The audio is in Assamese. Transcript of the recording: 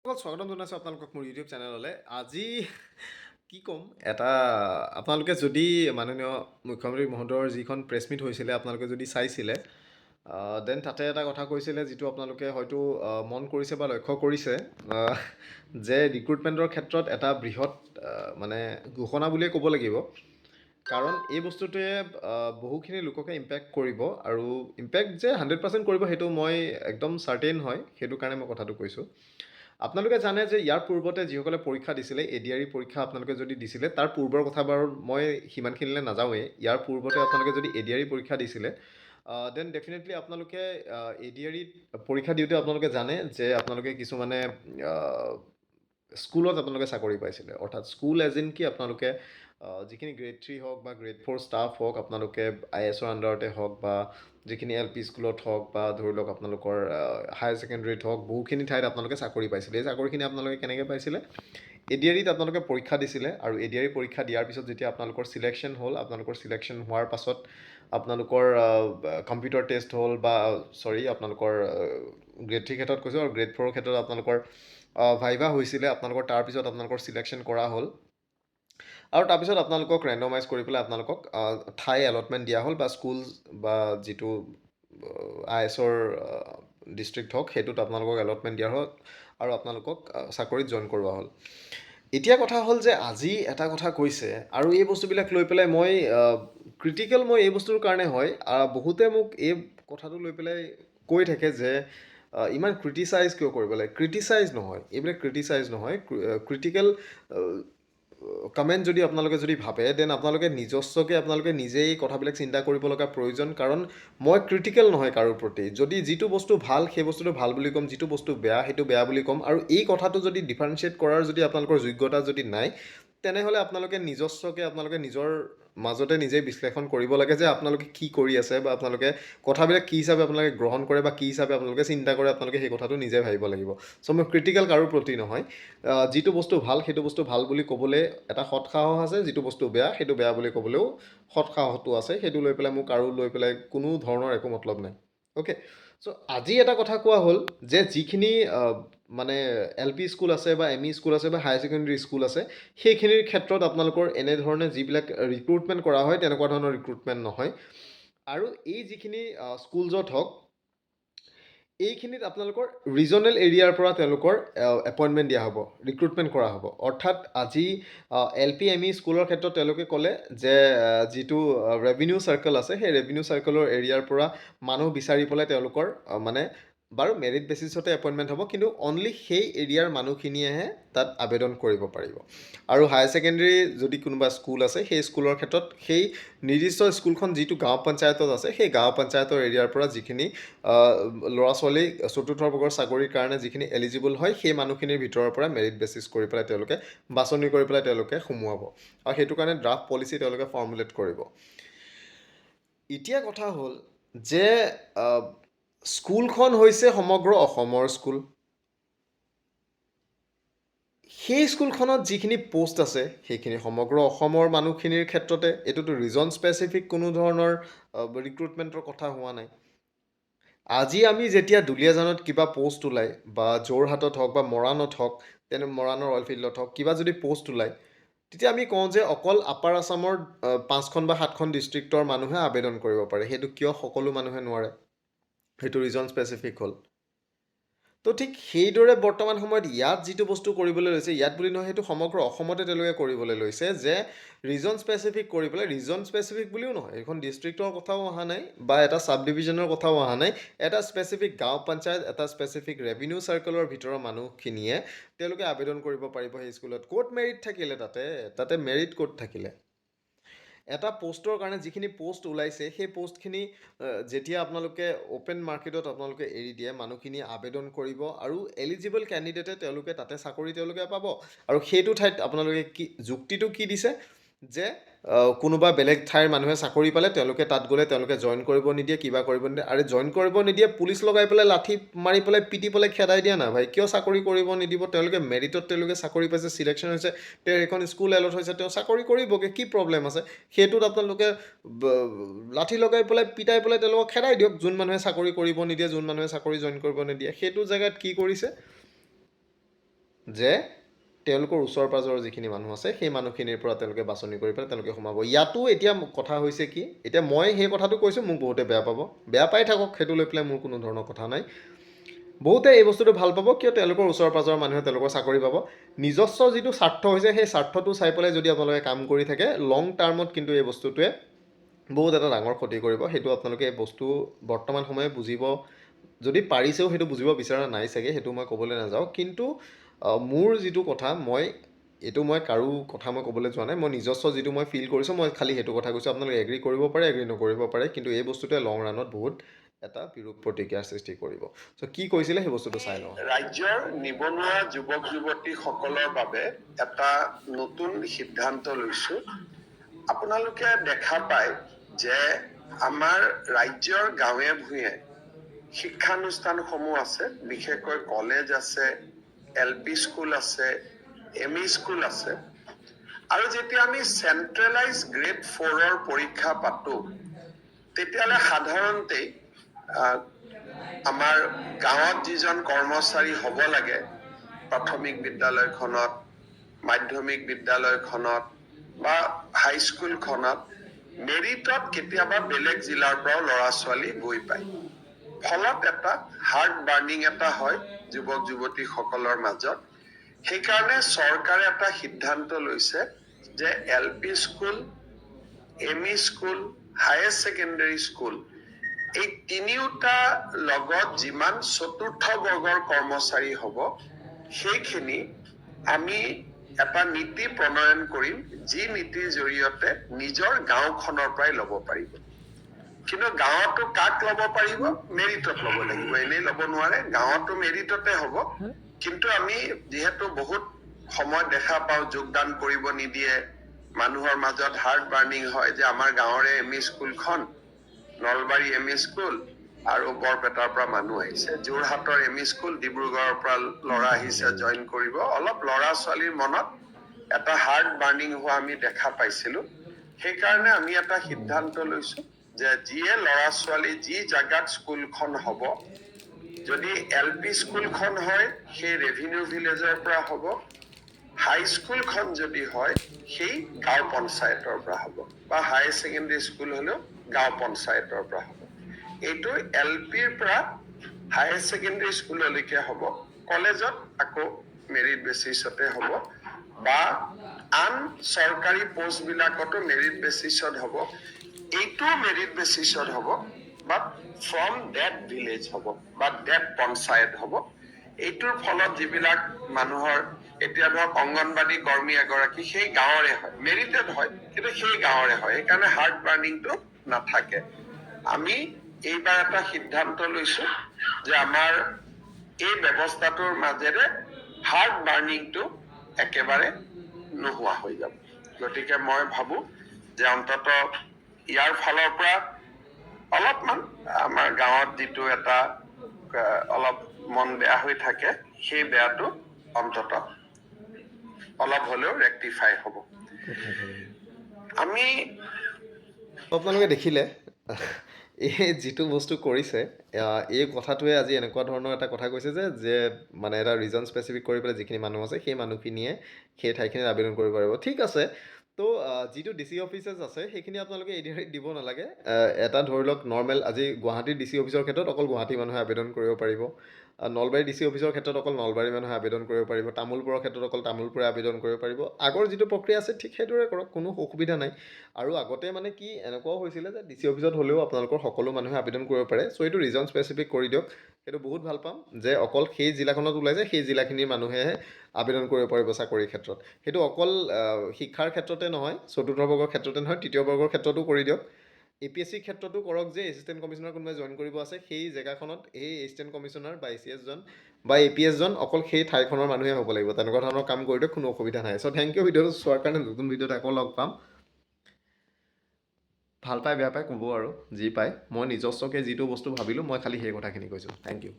স্বাগতম জনাইছোঁ আপোনালোকক মোৰ ইউটিউব চেনেললৈ। আজি কি ক'ম, এটা আপোনালোকে যদি মাননীয় মুখ্যমন্ত্ৰী মহোদয়ৰ যিখন প্ৰেছ মিট হৈছিলে আপোনালোকে যদি চাইছিলে, দেন তাতে এটা কথা কৈছিলে যিটো আপোনালোকে হয়তো মন কৰিছে বা লক্ষ্য কৰিছে, আহ, যে ৰিক্ৰুটমেণ্টৰ ক্ষেত্ৰত এটা বৃহৎ মানে ঘোষণা বুলিয়ে ক'ব লাগিব। কাৰণ এই বস্তুটোৱে বহুখিনি লোককে ইম্পেক্ট কৰিব, আৰু ইম্পেক্ট যে 100% কৰিব সেইটো মই একদম চাৰ্টেইন হয়, সেইটো কাৰণে মই কথাটো কৈছোঁ। আপোনালোকে জানে যে ইয়াৰ পূৰ্বতে যিসকলে পৰীক্ষা দিছিলে, ADRE পৰীক্ষা আপোনালোকে যদি দিছিলে, তাৰ পূৰ্বৰ কথা বাৰু মই সিমানখিনিলৈ নাযাওঁৱেই। ইয়াৰ পূৰ্বতে আপোনালোকে যদি ADRE পৰীক্ষা দিছিলে, দেন ডেফিনেটলি আপোনালোকে ADRE পৰীক্ষা দিওঁতে আপোনালোকে জানে যে আপোনালোকে কিছুমানে স্কুলত আপোনালোকে চাকৰি পাইছিলে, অৰ্থাৎ স্কুল এজ ইন কি আপোনালোকে যিখিনি গ্ৰেড 3 হওক বা গ্ৰেড 4 ষ্টাফ হওক, আপোনালোকে IS-ৰ আণ্ডাৰতে হওক বা যিখিনি LP স্কুলত হওক বা ধৰি লওক আপোনালোকৰ হায়াৰ ছেকেণ্ডেৰীত হওক, বহুখিনি ঠাইত আপোনালোকে চাকৰি পাইছিলে। এই চাকৰিখিনি আপোনালোকে কেনেকৈ পাইছিলে? ADREত আপোনালোকে পৰীক্ষা দিছিলে, আৰু ADRE পৰীক্ষা দিয়াৰ পিছত যেতিয়া আপোনালোকৰ চিলেকশ্যন হ'ল, আপোনালোকৰ চিলেকশ্যন হোৱাৰ পাছত আপোনালোকৰ কম্পিউটাৰ টেষ্ট হ'ল, বা আপোনালোকৰ গ্ৰেড 3 ক্ষেত্ৰত কৈছোঁ, আৰু গ্ৰেড 4ৰ ক্ষেত্ৰত আপোনালোকৰ ভাইভা হৈছিলে। আপোনালোকৰ তাৰপিছত আপোনালোকৰ চিলেকশ্যন কৰা হ'ল, আৰু তাৰপিছত আপোনালোকক ৰেণ্ডমাইজ কৰি পেলাই আপোনালোকক ঠাই এলটমেণ্ট দিয়া হ'ল, বা স্কুল বা যিটো IS-ৰ ডিষ্ট্ৰিক্ট হওক সেইটোত আপোনালোকক এলটমেণ্ট দিয়া হ'ল, আৰু আপোনালোকক চাকৰিত জইন কৰোৱা হ'ল। এতিয়া কথা হ'ল যে আজি এটা কথা কৈছে, আৰু এই বস্তুবিলাক লৈ পেলাই মই ক্ৰিটিকেল মই এই বস্তুৰ কাৰণে হয়, বহুতে মোক এই কথাটো লৈ পেলাই কৈ থাকে যে ইমান ক্ৰিটিচাইজ কিয় কৰিব লাগে। ক্ৰিটিচাইজ নহয়, এইবিলাক ক্ৰিটিচাইজ নহয়, ক্ৰিটিকেল কমেণ্ট যদি আপোনালোকে যদি ভাবে, দেন আপোনালোকে নিজস্বকৈ আপোনালোকে নিজেই কথাবিলাক চিন্তা কৰিব লগা প্ৰয়োজন। কাৰণ মই ক্ৰিটিকেল নহয় কাৰোৰ প্ৰতি। যদি যিটো বস্তু ভাল সেই বস্তুটো ভাল বুলি ক'ম, যিটো বস্তু বেয়া সেইটো বেয়া বুলি ক'ম, আৰু এই কথাটো যদি ডিফাৰেঞ্চিয়েট কৰাৰ যদি আপোনালোকৰ যোগ্যতা যদি নাই, তেনেহ'লে আপোনালোকে নিজস্বকৈ আপোনালোকে নিজৰ মাজতে নিজেই বিশ্লেষণ কৰিব লাগে যে আপোনালোকে কি কৰি আছে, বা আপোনালোকে কথাবিলাক কি হিচাপে আপোনালোকে গ্ৰহণ কৰে, বা কি হিচাপে আপোনালোকে চিন্তা কৰে, আপোনালোকে সেই কথাটো নিজে ভাবিব লাগিব। চ' মই ক্ৰিটিকেল কাৰোৰ প্ৰতি নহয়। যিটো বস্তু ভাল সেইটো বস্তু ভাল বুলি ক'বলৈ এটা সৎসাহস আছে, যিটো বস্তু বেয়া সেইটো বেয়া বুলি ক'বলৈও সৎসাহসটো আছে। সেইটো লৈ পেলাই মোক কাৰো লৈ পেলাই কোনো ধৰণৰ একো মতলব নাই। অ'কে, চ' আজি এটা কথা কোৱা হ'ল যে যিখিনি মানে LP স্কুল আছে, বা ME স্কুল আছে, বা হায়াৰ ছেকেণ্ডেৰী স্কুল আছে, সেইখিনিৰ ক্ষেত্ৰত আপোনালোকৰ এনেধৰণে যিবিলাক ৰিক্ৰুটমেণ্ট কৰা হয় তেনেকুৱা ধৰণৰ ৰিক্ৰুটমেণ্ট নহয়। আৰু এই যিখিনি স্কুলছত হওক, এইখিনিত আপোনালোকৰ ৰিজনেল এৰিয়াৰ পৰা তেওঁলোকৰ এপইণ্টমেণ্ট দিয়া হ'ব, ৰিক্ৰুটমেণ্ট কৰা হ'ব। অৰ্থাৎ আজি LP ME স্কুলৰ ক্ষেত্ৰত তেওঁলোকে ক'লে যে যিটো ৰেভিনিউ চাৰ্কল আছে, সেই ৰেভিনিউ চাৰ্কলৰ এৰিয়াৰ পৰা মানুহ বিচাৰি পেলাই তেওঁলোকৰ মানে বাৰু মেৰিট বেচিছতে এপইণ্টমেণ্ট হ'ব, কিন্তু অনলি সেই এৰিয়াৰ মানুহখিনিয়েহে তাত আবেদন কৰিব পাৰিব। আৰু হায়াৰ ছেকেণ্ডেৰী যদি কোনোবা স্কুল আছে, সেই স্কুলৰ ক্ষেত্ৰত সেই নিৰ্দিষ্ট স্কুলখন যিটো গাঁও পঞ্চায়তত আছে, সেই গাঁও পঞ্চায়তৰ এৰিয়াৰ পৰা যিখিনি ল'ৰা ছোৱালী চতুৰ্থ বৰ্গৰ চাকৰিৰ কাৰণে যিখিনি এলিজিবল হয়, সেই মানুহখিনিৰ ভিতৰৰ পৰা মেৰিট বেচিছ কৰি পেলাই তেওঁলোকে বাছনি কৰি পেলাই তেওঁলোকে সোমোৱাব, আৰু সেইটো কাৰণে ড্ৰাফ্ট পলিচি তেওঁলোকে ফৰ্মুলেট কৰিব। এতিয়া কথা হ'ল যে স্কুলখন হৈছে সমগ্ৰ অসমৰ স্কুল। সেই স্কুলখনত যিখিনি পোষ্ট আছে সেইখিনি সমগ্ৰ অসমৰ মানুহখিনিৰ ক্ষেত্ৰতে, এইটোতো ৰিজন স্পেচিফিক কোনো ধৰণৰ ৰিক্ৰুটমেণ্টৰ কথা হোৱা নাই। আজি আমি যেতিয়া দুলীয়াজানত কিবা পোষ্ট ওলায়, বা যোৰহাটত হওক বা মৰাণত হওক, মৰাণৰ অইল ফিল্ডত হওক কিবা যদি পোষ্ট ওলায়, তেতিয়া আমি কওঁ যে অকল আপাৰ আছামৰ 5খন বা 7খন ডিষ্ট্ৰিক্টৰ মানুহে আবেদন কৰিব পাৰে। সেইটো কিয় সকলো মানুহে নোৱাৰে? সেইটো ৰিজন স্পেচিফিক হ'ল। তো ঠিক সেইদৰে বৰ্তমান সময়ত ইয়াত যিটো বস্তু কৰিবলৈ লৈছে, ইয়াত বুলি নহয়, সেইটো সমগ্ৰ অসমতে তেওঁলোকে কৰিবলৈ লৈছে যে ৰিজন স্পেচিফিক কৰি পেলাই, ৰিজন স্পেচিফিক বুলিও নহয়, এইখন ডিষ্ট্ৰিক্টৰ কথাও অহা নাই বা এটা ছাব ডিভিজনৰ কথাও অহা নাই, এটা স্পেচিফিক গাঁও পঞ্চায়ত, এটা স্পেচিফিক ৰেভিনিউ চাৰ্কলৰ ভিতৰৰ মানুহখিনিয়ে তেওঁলোকে আবেদন কৰিব পাৰিব সেই স্কুলত। ক'ত মেৰিট থাকিলে? তাতে মেৰিট ক'ত থাকিলে? এটা পোষ্টৰ কাৰণে যিখিনি পোষ্ট ওলাইছে, সেই পোষ্টখিনি যেতিয়া আপোনালোকে অ'পেন মাৰ্কেটত আপোনালোকে এৰি দিয়ে, মানুহখিনি আবেদন কৰিব, আৰু এলিজিবল কেণ্ডিডেটে তেওঁলোকে তাতে চাকৰি তেওঁলোকে পাব। আৰু সেইটো ঠাইত আপোনালোকে কি যুক্তিটো কি দিছে যে কোনোবা বেলেগ ঠাইৰ মানুহে চাকৰি পালে তেওঁলোকে তাত গ'লে তেওঁলোকে জইন কৰিব নিদিয়ে, কিবা কৰিব নিদিয়ে। আৰু জইন কৰিব নিদিয়ে, পুলিচ লগাই পেলাই লাঠি মাৰি পেলাই পিটি পেলাই খেদাই দিয়া না ভাই। কিয় চাকৰি কৰিব নিদিব? তেওঁলোকে মেৰিটত তেওঁলোকে চাকৰি পাইছে, চিলেকশ্যন হৈছে, তেওঁৰ এখন স্কুল এলট হৈছে, তেওঁ চাকৰি কৰিবগৈ, কি প্ৰব্লেম আছে? সেইটোত আপোনালোকে লাঠি লগাই পেলাই পিটাই পেলাই তেওঁলোকক খেদাই দিয়ক, যোন মানুহে চাকৰি কৰিব নিদিয়ে, যোন মানুহে চাকৰি জইন কৰিব নিদিয়ে। সেইটো জেগাত কি কৰিছে? যে তেওঁলোকৰ ওচৰ পাজৰৰ যিখিনি মানুহ আছে সেই মানুহখিনিৰ পৰা তেওঁলোকে বাছনি কৰি পেলাই তেওঁলোকে সোমাব। ইয়াতো এতিয়া কথা হৈছে কি, এতিয়া মই সেই কথাটো কৈছোঁ, মোক বহুতে বেয়া পাব, বেয়া পাই থাকক, সেইটো লৈ পেলাই মোৰ কোনো ধৰণৰ কথা নাই। বহুতে এই বস্তুটো ভাল পাব, কিয় তেওঁলোকৰ ওচৰ পাজৰৰ মানুহে তেওঁলোকৰ চাকৰি পাব। নিজস্ব যিটো স্বাৰ্থ হৈছে সেই স্বাৰ্থটো চাই পেলাই যদি আপোনালোকে কাম কৰি থাকে, লং টাৰ্মত কিন্তু এই বস্তুটোৱে বহুত এটা ডাঙৰ ক্ষতি কৰিব। সেইটো আপোনালোকে এই বস্তু বৰ্তমান সময়ে বুজিব, যদি পাৰিছেও সেইটো বুজিব বিচৰা নাই চাগে, সেইটো মই ক'বলৈ নাযাওঁ। কিন্তু মোৰ যিটো কথা, এইটো মই কাৰো কথা মই ক'বলৈ যোৱা নাই, মই নিজস্ব যিটো মই ফিল কৰিছোঁ, মই খালি সেইটো কথা কৈছোঁ। আপোনালোকে এগ্ৰী কৰিব পাৰে, এগ্ৰী নকৰিব পাৰে, কিন্তু এই বস্তুটোৱে লং ৰাণত বহুত এটা বিৰূপ প্ৰতিক্ৰিয়াৰ সৃষ্টি কৰিব। চ' কি কৈছিলে সেই বস্তুটো চাই লওঁ। ৰাজ্যৰ নিবনুৱা যুৱক যুৱতীসকলৰ বাবে এটা নতুন সিদ্ধান্ত লৈছো। আপোনালোকে দেখা পায় যে আমাৰ ৰাজ্যৰ গাঁৱে ভূঞে শিক্ষানুষ্ঠানসমূহ আছে, বিশেষকৈ কলেজ আছে, LP স্কুল আছে, ME স্কুল আছে। আৰু যেতিয়া আমি চেন্ট্ৰেলাইজ গ্ৰেড 4ৰ পৰীক্ষা পাতো, তেতিয়াহ'লে সাধাৰণতে আমাৰ গাঁৱত যিজন কৰ্মচাৰী হ'ব লাগে, প্ৰাথমিক বিদ্যালয়খনত, মাধ্যমিক বিদ্যালয়খনত বা হাইস্কুলখনত, মেৰিটত কেতিয়াবা বেলেগ জিলাৰ পৰাও ল'ৰা ছোৱালী গৈ পায়। ফলত এটা হাৰ্ট বাৰ্নিং এটা হয় যুৱক যুৱতীসকলৰ মাজত। সেইকাৰণে চৰকাৰে এটা সিদ্ধান্ত লৈছে যে LP school, ME school, higher secondary school, এই তিনিওটা লগত যিমান চতুৰ্থ বৰ্গৰ কৰ্মচাৰী হ'ব, সেইখিনি আমি এটা নীতি প্ৰণয়ন কৰিম, যি নীতিৰ জৰিয়তে নিজৰ গাঁওখনৰ পৰাই ল'ব পাৰিব। কিন্তু গাঁৱতো কাক ল'ব পাৰিব? মেৰিটত ল'ব লাগিব, এনেই ল'ব নোৱাৰে। গাঁৱতো মেৰিটতে হ'ব। কিন্তু আমি যিহেতু বহুত সময় দেখা পাওঁ যোগদান কৰিব নিদিয়ে, মানুহৰ মাজত হাৰ্ট বাৰ্নিং হয় যে আমাৰ গাঁৱৰে ME স্কুলখন, নলবাৰী ME স্কুল আৰু বৰপেটাৰ পৰা মানুহ আহিছে, যোৰহাটৰ ME স্কুল, ডিব্ৰুগড়ৰ পৰা ল'ৰা আহিছে জইন কৰিব। অলপ ল'ৰা ছোৱালীৰ মনত এটা হাৰ্ট বাৰ্নিং হোৱা আমি দেখা পাইছিলো। সেইকাৰণে আমি এটা সিদ্ধান্ত লৈছো যে যিয়ে ল'ৰা ছোৱালী যি জাগাত স্কুলখন হ'ব, যদি LP স্কুলখন হয় সেই ৰেভিনিউ ভিলেজৰ পৰা হ'ব, হাইস্কুলখন যদি হয় সেই গাঁও পঞ্চায়তৰ পৰা হ'ব, বা হায়াৰ ছেকেণ্ডাৰী স্কুল হলেও গাঁও পঞ্চায়তৰ পৰা হ'ব। এইটো LPৰ পৰা হায়াৰ ছেকেণ্ডাৰী স্কুললৈকে হ'ব। কলেজত আকৌ মেৰিট বেচিছতে হ'ব, বা আন চৰকাৰী পোষ্ট বিলাকতো মেৰিট বেচিছত হ'ব। এইটো মেৰিট বেচিছত হ'ব, বাট ফ্ৰম ডেট ভিলেজ হ'ব বা ডেট পঞ্চায়ত হ'ব। এইটোৰ ফলত যিবিলাক মানুহৰ, এতিয়া ধৰক অংগনবাদী কৰ্মী এগৰাকী সেই গাঁৱৰে হয়, মেৰিটেড হয়, কিন্তু সেই গাঁৱৰে হয়, সেইকাৰণে হাৰ্ট বাৰ্নিংটো নাথাকে। আমি এইবাৰ এটা সিদ্ধান্ত লৈছো যে আমাৰ এই ব্যৱস্থাটোৰ মাজেৰে হাৰ্ট বাৰ্নিংটো একেবাৰে নোহোৱা হৈ যাব। গতিকে মই ভাবো যে অন্তত ইয়াৰ ফালৰ পৰা অলপমান আমাৰ গাঁৱত যিটো এটা অলপ মন বেয়া হৈ থাকে, সেই বেয়াটো অন্তত অলপ হলেও ৰেক্টিফাই হ'ব। আমি আপোনালোকে দেখিলে এই যিটো বস্তু কৰিছে, এই কথাটোৱে আজি এনেকুৱা ধৰণৰ এটা কথা কৈছে যে মানে এটা ৰিজন স্পেচিফিক কৰি পেলাই যিখিনি মানুহ আছে সেই মানুহখিনিয়ে সেই ঠাইখিনিত আবেদন কৰিব পাৰিব। ঠিক আছে, তো যিটো DC অফিচেছ আছে সেইখিনি আপোনালোকে এডিআইত দিব নালাগে। এটা ধৰি লওক নৰ্মেল, আজি গুৱাহাটীৰ DC অফিচৰ ক্ষেত্ৰত অকল গুৱাহাটী মানুহে আবেদন কৰিব পাৰিব, নলবাৰী DC অফিচৰ ক্ষেত্ৰত অকল নলবাৰী মানুহে আবেদন কৰিব পাৰিব, তামোলপুৰৰ ক্ষেত্ৰত অকল তামোলপুৰে আবেদন কৰিব পাৰিব। আগৰ যিটো প্ৰক্ৰিয়া আছে ঠিক সেইদৰে কৰক, কোনো অসুবিধা নাই। আৰু আগতে মানে কি এনেকুৱাও হৈছিলে যে DC অফিচত হ'লেও আপোনালোকৰ সকলো মানুহে আবেদন কৰিব পাৰে। চ' এইটো ৰিজন স্পেচিফিক কৰি দিয়ক, সেইটো বহুত ভাল পাম যে অকল সেই জিলাখনত ওলাইছে সেই জিলাখিনিৰ মানুহেহে আবেদন কৰিব পাৰিব চাকৰিৰ ক্ষেত্ৰত। সেইটো অকল শিক্ষাৰ ক্ষেত্ৰতে নহয়, চতুৰ্থ বৰ্গৰ ক্ষেত্ৰতে নহয়, তৃতীয় বৰ্গৰ ক্ষেত্ৰতো কৰি দিয়ক। APSC ক্ষেত্ৰতো কৰক, যে এছিষ্টেণ্ট কমিশ্যনাৰ কোনোবাই জইন কৰিব আছে সেই জেগাখনত এই এছিষ্টেণ্ট কমিশ্যনাৰ বা ACS জন বা APS জন অকল সেই ঠাইখনৰ মানুহে হ'ব লাগিব। তেনেকুৱা ধৰণৰ কাম কৰি দিয়ক, কোনো অসুবিধা নাই। চ' থেংক ইউ ভিডিঅ'টো চোৱাৰ কাৰণে। নতুন ভিডিঅ'ত আকৌ লগ পাম। ভাল পাই বেয়া পাই ক'ব আৰু, যি পায়। মই নিজস্বকৈ যিটো বস্তু ভাবিলোঁ মই খালি সেই কথাখিনি কৈছোঁ। Thank U.